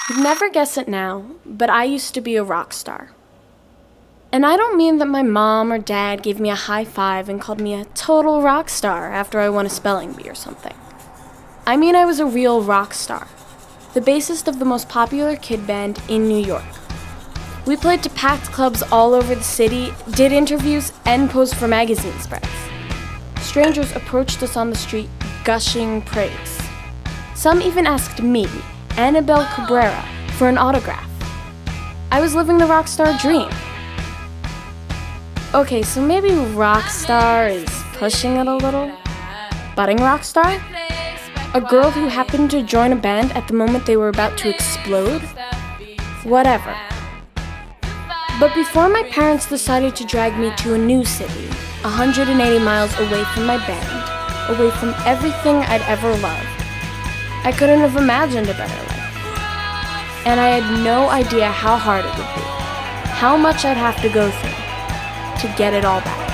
You'd never guess it now, but I used to be a rock star. And I don't mean that my mom or dad gave me a high five and called me a total rock star after I won a spelling bee or something. I mean I was a real rock star, the bassist of the most popular kid band in New York. We played to packed clubs all over the city, did interviews, and posed for magazine spreads. Strangers approached us on the street, gushing praise. Some even asked me, Annabelle Cabrera, for an autograph. I was living the rock star dream. Okay, so maybe rock star is pushing it a little. Budding rock star? A girl who happened to join a band at the moment they were about to explode? Whatever. But before my parents decided to drag me to a new city, 180 miles away from my band, away from everything I'd ever loved, I couldn't have imagined a better life. And I had no idea how hard it would be, how much I'd have to go through to get it all back.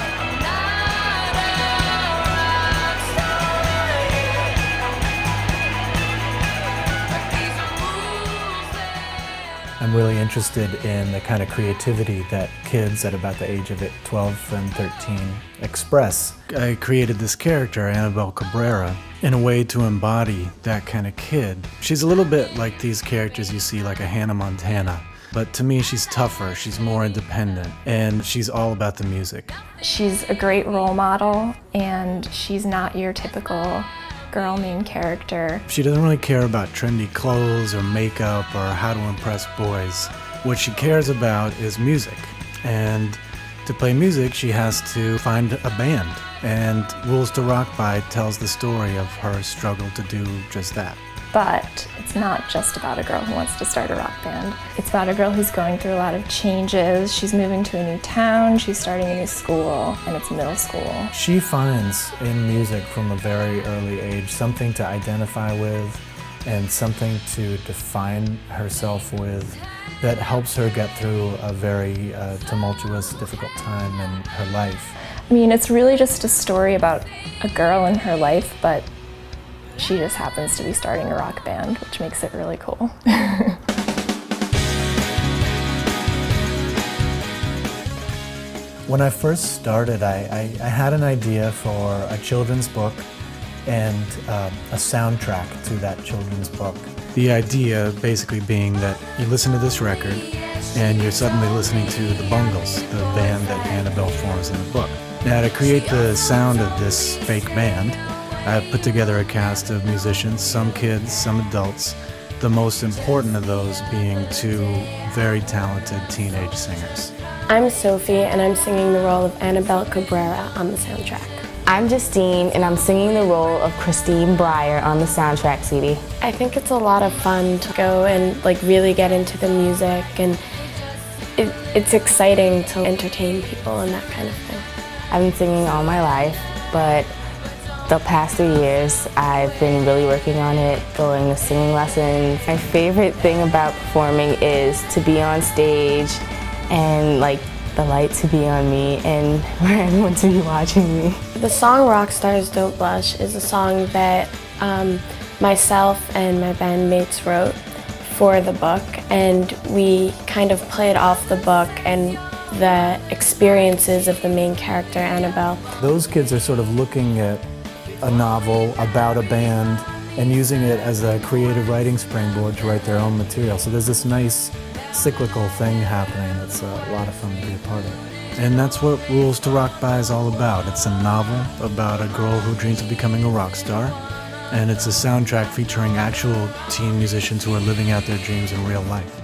I'm really interested in the kind of creativity that kids at about the age of 12 and 13 express. I created this character, Annabelle Cabrera, in a way to embody that kind of kid. She's a little bit like these characters you see, like a Hannah Montana. But to me, she's tougher, she's more independent, and she's all about the music. She's a great role model, and she's not your typical girl main character. She doesn't really care about trendy clothes or makeup or how to impress boys. What she cares about is music. And to play music, she has to find a band. And Rules to Rock By tells the story of her struggle to do just that. But it's not just about a girl who wants to start a rock band. It's about a girl who's going through a lot of changes. She's moving to a new town, she's starting a new school, and it's middle school. She finds in music from a very early age something to identify with and something to define herself with that helps her get through a very tumultuous, difficult time in her life. I mean, it's really just a story about a girl in her life, but she just happens to be starting a rock band, which makes it really cool. When I first started, I had an idea for a children's book and a soundtrack to that children's book. The idea basically being that you listen to this record and you're suddenly listening to the Bungles, the band that Annabelle forms in the book. Now, to create the sound of this fake band, I put together a cast of musicians, some kids, some adults, the most important of those being two very talented teenage singers. I'm Sofie, and I'm singing the role of Annabelle Cabrera on the soundtrack. I'm Justine, and I'm singing the role of Christine Breyer on the soundtrack CD. I think it's a lot of fun to go and really get into the music, and it's exciting to entertain people and that kind of thing. I've been singing all my life, but the past 3 years I've been really working on it, going to singing lessons. My favorite thing about performing is to be on stage and the light to be on me and for everyone to be watching me. The song Rock Stars Don't Blush is a song that myself and my bandmates wrote for the book, and we kind of played off the book and the experiences of the main character, Annabelle. Those kids are sort of looking at a novel about a band and using it as a creative writing springboard to write their own material. So there's this nice cyclical thing happening that's a lot of fun to be a part of. And that's what Rules to Rock By is all about. It's a novel about a girl who dreams of becoming a rock star, and it's a soundtrack featuring actual teen musicians who are living out their dreams in real life.